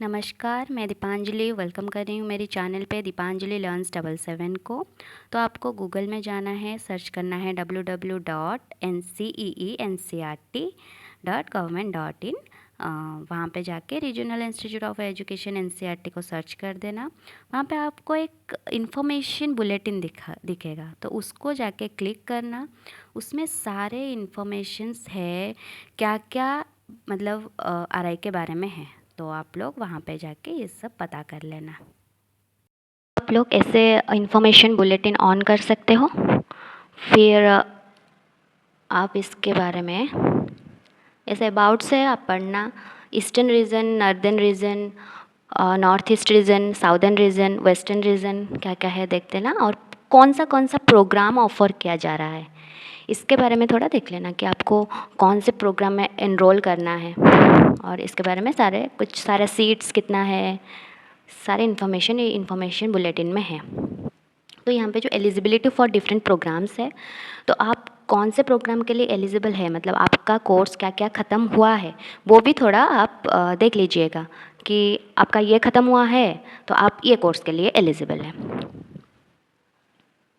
नमस्कार, मैं दीपांजलि वेलकम कर रही हूँ मेरी चैनल पे दीपांजलि लर्न्स 77 को। तो आपको गूगल में जाना है, सर्च करना है www.nceert.government.in। वहाँ पे जाके regional institute of education NCERT को सर्च कर देना। वहाँ पे आपको एक इंफॉर्मेशन बुलेटिन दिखेगा, तो उसको जाके क्लिक करना। उसमें सारे इंफॉर्मेशंस है, क्या क्या मतलब आरआई के बारे में है, तो आप लोग वहाँ पे जाके ये सब पता कर लेना। आप लोग ऐसे इंफॉर्मेशन बुलेटिन ऑन कर सकते हो। फिर आप इसके बारे में ऐसे अबाउट से आप पढ़ना, eastern region, northern region, north east region, southern region, western region, क्या क्या है देखते ना। और कौन सा प्रोग्राम ऑफ़र किया जा रहा है, इसके बारे में थोड़ा देख लेना कि आपको कौन से प्रोग्राम में एनरोल करना है। और इसके बारे में सारे सीट्स कितना है, सारे इन्फॉर्मेशन बुलेटिन में है। तो यहाँ पे जो एलिजिबिलिटी फॉर डिफरेंट प्रोग्राम्स है, तो आप कौन से प्रोग्राम के लिए एलिजिबल है, मतलब आपका कोर्स क्या क्या ख़त्म हुआ है, वो भी थोड़ा आप देख लीजिएगा कि आपका ये ख़त्म हुआ है तो आप ये कोर्स के लिए एलिजिबल है।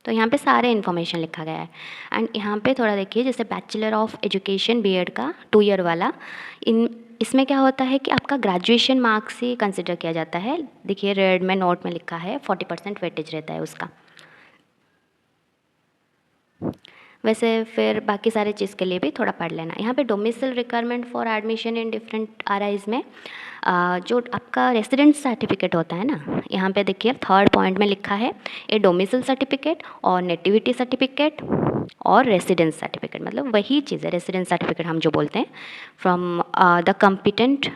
तो यहाँ पे सारे इन्फॉर्मेशन लिखा गया है। एंड यहाँ पे थोड़ा देखिए, जैसे बैचलर ऑफ एजुकेशन बीएड का 2 ईयर वाला, इसमें क्या होता है कि आपका ग्रेजुएशन मार्क्स ही कंसिडर किया जाता है। देखिए रेड में नोट में लिखा है 40% वेटेज रहता है उसका। वैसे फिर बाकी सारे चीज़ के लिए भी थोड़ा पढ़ लेना। यहाँ पे domicile requirement for admission in different RIs में जो आपका रेसिडेंट सर्टिफिकेट होता है ना, यहाँ पे देखिए 3rd पॉइंट में लिखा है ए डोमिसाइल सर्टिफिकेट और नेटिविटी सर्टिफिकेट और रेसिडेंस सर्टिफिकेट, मतलब वही चीज़ है रेसिडेंस सर्टिफिकेट हम जो बोलते हैं, from the competent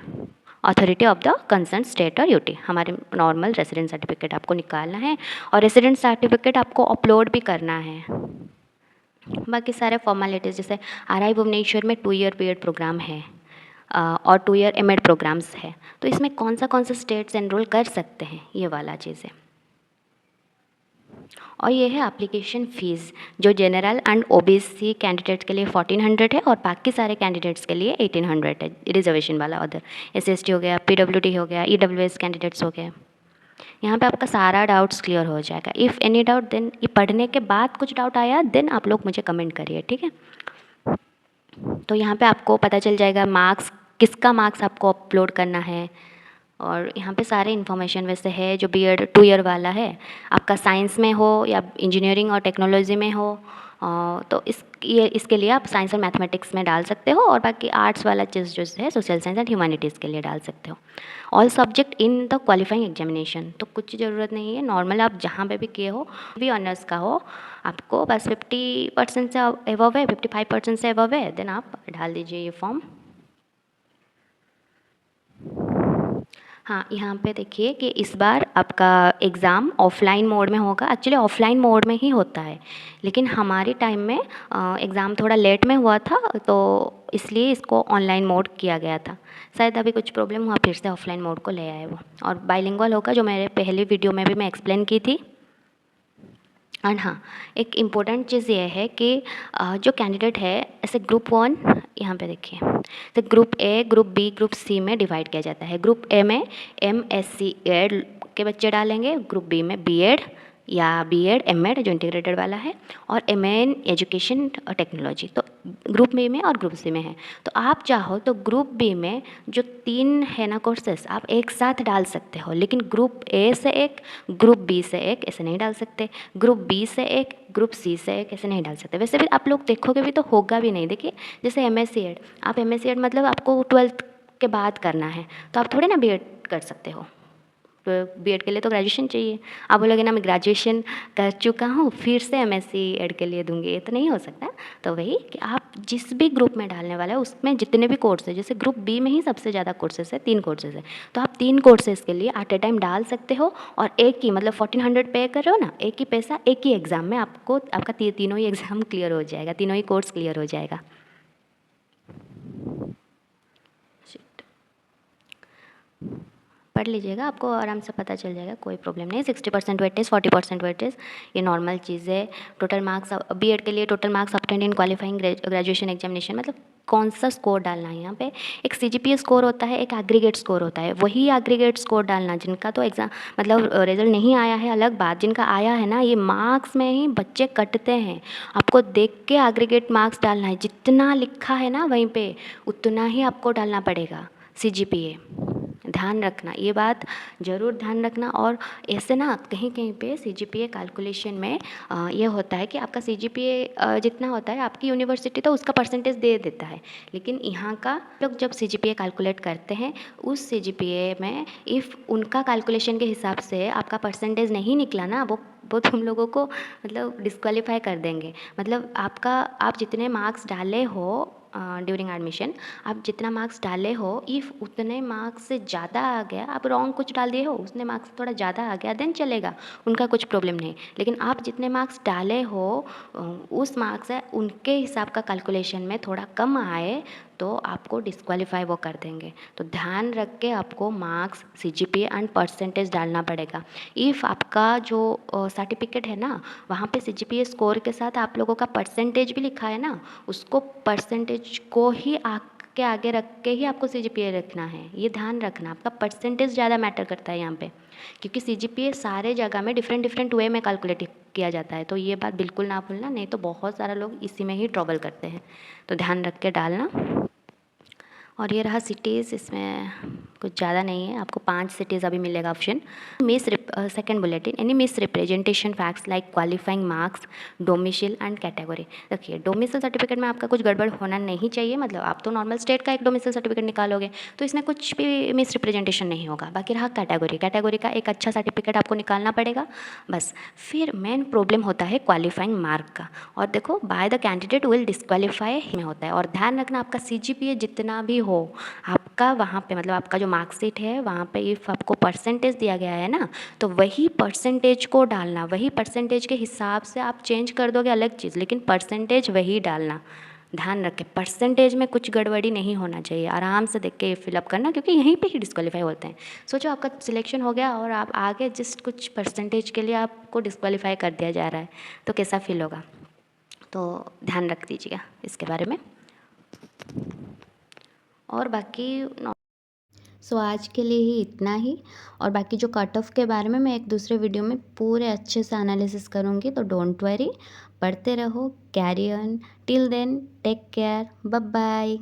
authority of the concern state और यूटी। हमारे नॉर्मल रेसिडेंस सर्टिफिकेट आपको निकालना है और रेसिडेंस सर्टिफिकेट आपको अपलोड भी करना है। बाकी सारे फॉर्मेलिटीज़, जैसे आरआई भुवनेश्वर में 2 ईयर बीएड प्रोग्राम है और 2 ईयर एमएड प्रोग्राम्स है। तो इसमें कौन सा स्टेट्स एनरोल कर सकते हैं, ये वाला चीज़ है। और ये है एप्लीकेशन फ़ीस, जो जनरल एंड ओबीसी कैंडिडेट्स के लिए 1400 है और बाकी सारे कैंडिडेट्स के लिए 1800 है, रिजर्वेशन वाला। अदर एसएसटी हो गया, पीडब्ल्यूडी हो गया, ईडब्ल्यूएस कैंडिडेट्स हो गए। यहाँ पे आपका सारा डाउट्स क्लियर हो जाएगा। इफ़ एनी डाउट देन, ये पढ़ने के बाद कुछ डाउट आया देन आप लोग मुझे कमेंट करिए, ठीक है। तो यहाँ पे आपको पता चल जाएगा मार्क्स, किसका मार्क्स आपको अपलोड करना है। और यहाँ पे सारे इन्फॉर्मेशन वैसे है, जो बीएड 2 ईयर वाला है, आपका साइंस में हो या इंजीनियरिंग और टेक्नोलॉजी में हो, तो इसके लिए आप साइंस और मैथमेटिक्स में डाल सकते हो। और बाकी आर्ट्स वाला चीज़ जो है सोशल साइंस एंड ह्यूमैनिटीज़ के लिए डाल सकते हो। All subject in the qualifying examination, तो कुछ ज़रूरत नहीं है, नॉर्मल आप जहाँ पे भी किए हो, भी ऑनर्स का हो, आपको बस 50% से एबव है, 55% से एबव है, देन आप डाल दीजिए ये फॉर्म। हाँ, यहाँ पे देखिए कि इस बार आपका एग्ज़ाम ऑफलाइन मोड में होगा। एक्चुअली ऑफलाइन मोड में ही होता है, लेकिन हमारे टाइम में एग्ज़ाम थोड़ा लेट में हुआ था, तो इसलिए इसको ऑनलाइन मोड किया गया था। शायद अभी कुछ प्रॉब्लम हुआ, फिर से ऑफलाइन मोड को ले आए वो। और बाइलिंगुअल होगा, जो मेरे पहले वीडियो में भी मैं एक्सप्लेन की थी। एंड हाँ, एक इम्पोर्टेंट चीज़ ये है कि जो कैंडिडेट है, ऐसे ग्रुप 1 यहाँ पे देखिए, तो group A, group B, group C में डिवाइड किया जाता है। ग्रुप ए में एमएससी एड के बच्चे डालेंगे, ग्रुप बी में बीएड या बीएड एमएड जो इंटीग्रेटेड वाला है, और एमए इन एजुकेशन और टेक्नोलॉजी, तो ग्रुप बी में और ग्रुप सी में है। तो आप चाहो तो ग्रुप बी में जो 3 है ना कोर्सेस, आप एक साथ डाल सकते हो, लेकिन ग्रुप ए से एक, ग्रुप बी से एक ऐसे नहीं डाल सकते, ग्रुप बी से एक, ग्रुप सी से एक ऐसे नहीं डाल सकते। वैसे भी आप लोग देखोगे भी तो होगा भी नहीं। देखिए जैसे एमएससी एड, आप एमएससी एड मतलब आपको 12th के बाद करना है, तो आप थोड़े ना बीएड कर सकते हो। तो बीएड के लिए तो ग्रेजुएशन चाहिए। आप बोलोगे ना मैं ग्रेजुएशन कर चुका हूँ फिर से एमएससी एड के लिए दूंगी, ये तो नहीं हो सकता। तो वही कि आप जिस भी ग्रुप में डालने वाले हैं उसमें जितने भी कोर्स है, जैसे ग्रुप बी में ही सबसे ज़्यादा कोर्सेज है, 3 कोर्सेज है, तो आप 3 कोर्सेज के लिए एट ए टाइम डाल सकते हो। और एक ही मतलब 1400 पे कर रहे हो ना, एक ही पैसा एक ही एग्ज़ाम में आपको, आपका तीनों ही एग्ज़ाम क्लियर हो जाएगा, तीनों ही कोर्स क्लियर हो जाएगा। पढ़ लीजिएगा, आपको आराम से पता चल जाएगा, कोई प्रॉब्लम नहीं। 60% वेटेज, 40% वेटेज, ये नॉर्मल चीज़ है। टोटल मार्क्स बीएड के लिए टोटल मार्क्स ऑब्टेन्ड इन क्वालिफाइंग ग्रेजुएशन एग्जामिनेशन, मतलब कौन सा स्कोर डालना है। यहाँ पे एक सीजीपीए स्कोर होता है, एक एग्रीगेट स्कोर होता है। वही एग्रीगेट स्कोर डालना, जिनका तो एग्ज़ाम मतलब रिजल्ट नहीं आया है अलग बात, जिनका आया है ना, ये मार्क्स में ही बच्चे कटते हैं। आपको देख के एग्रीगेट मार्क्स डालना है, जितना लिखा है ना वहीं पे उतना ही आपको डालना पड़ेगा सीजीपीए। ध्यान रखना, ये बात ज़रूर ध्यान रखना। और ऐसे ना कहीं कहीं पे सीजीपीए कैलकुलेशन में ये होता है कि आपका सीजीपीए जितना होता है आपकी यूनिवर्सिटी तो उसका परसेंटेज दे देता है, लेकिन यहाँ का लोग जब सीजीपीए कैलकुलेट करते हैं उस सीजीपीए में इफ़ उनका कैलकुलेशन के हिसाब से आपका परसेंटेज नहीं निकला ना, वो तुम लोगों को मतलब डिस्क्वालीफाई कर देंगे। मतलब आप जितने मार्क्स डाले हो ड्यूरिंग एडमिशन, आप जितना मार्क्स डाले हो इफ़ उतने मार्क्स से ज़्यादा आ गया, आप रॉन्ग कुछ डाल दिए हो, उसने मार्क्स थोड़ा ज़्यादा आ गया, देन चलेगा, उनका कुछ प्रॉब्लम नहीं। लेकिन आप जितने मार्क्स डाले हो उस मार्क्स से उनके हिसाब का कैलकुलेशन में थोड़ा कम आए तो आपको डिस्क्वालीफाई वो कर देंगे। तो ध्यान रख के आपको मार्क्स, सीजीपीए एंड परसेंटेज डालना पड़ेगा। इफ़ आपका जो सर्टिफिकेट है ना, वहाँ पे सीजीपीए स्कोर के साथ आप लोगों का परसेंटेज भी लिखा है ना, उसको परसेंटेज को ही के आगे रख के ही आपको सीजीपीए रखना है। ये ध्यान रखना, आपका परसेंटेज ज़्यादा मैटर करता है यहाँ पे, क्योंकि सीजीपीए सारे जगह में डिफरेंट डिफरेंट वे में कैलकुलेट किया जाता है। तो ये बात बिल्कुल ना भूलना, नहीं तो बहुत सारा लोग इसी में ही ट्रबल करते हैं। तो ध्यान रख के डालना। और ये रहा सिटीज़, इसमें कुछ ज़्यादा नहीं है, आपको 5 सिटीज़ अभी मिलेगा option. Second bulletin, any miss representation facts like qualifying marks, domicile and category. देखिए डोमिसाइल सर्टिफिकेट में आपका कुछ गड़बड़ होना नहीं चाहिए, मतलब आप तो नॉर्मल स्टेट का एक डोमिसाइल सर्टिफिकेट निकालोगे तो इसमें कुछ भी मिस रिप्रेजेंटेशन नहीं होगा। बाकी रहा कैटेगरी का एक अच्छा सर्टिफिकेट आपको निकालना पड़ेगा बस। फिर मेन प्रॉब्लम होता है क्वालिफाइंग मार्क का, और देखो by the candidate will disqualify में होता है। और ध्यान रखना, आपका सीजीपीए जितना भी हो, आपका वहाँ पे मतलब आपका जो मार्कशीट है वहाँ पे इफ़ आपको परसेंटेज दिया गया है ना, तो वही परसेंटेज को डालना, वही परसेंटेज के हिसाब से आप चेंज कर दोगे अलग चीज़, लेकिन परसेंटेज वही डालना। ध्यान रखें, परसेंटेज में कुछ गड़बड़ी नहीं होना चाहिए। आराम से देख के फिलअप करना, क्योंकि यहीं पे ही डिस्क्वालीफाई होते हैं। सोचो आपका सिलेक्शन हो गया और आप आगे जस्ट कुछ परसेंटेज के लिए आपको डिस्क्वालीफाई कर दिया जा रहा है, तो कैसा फील होगा। तो ध्यान रख दीजिएगा इसके बारे में। और बाकी आज के लिए ही इतना ही। और बाकी जो कट ऑफ के बारे में मैं एक दूसरे वीडियो में पूरे अच्छे से एनालिसिस करूँगी, तो डोंट वरी, पढ़ते रहो, carry on. Till then take care, bye bye.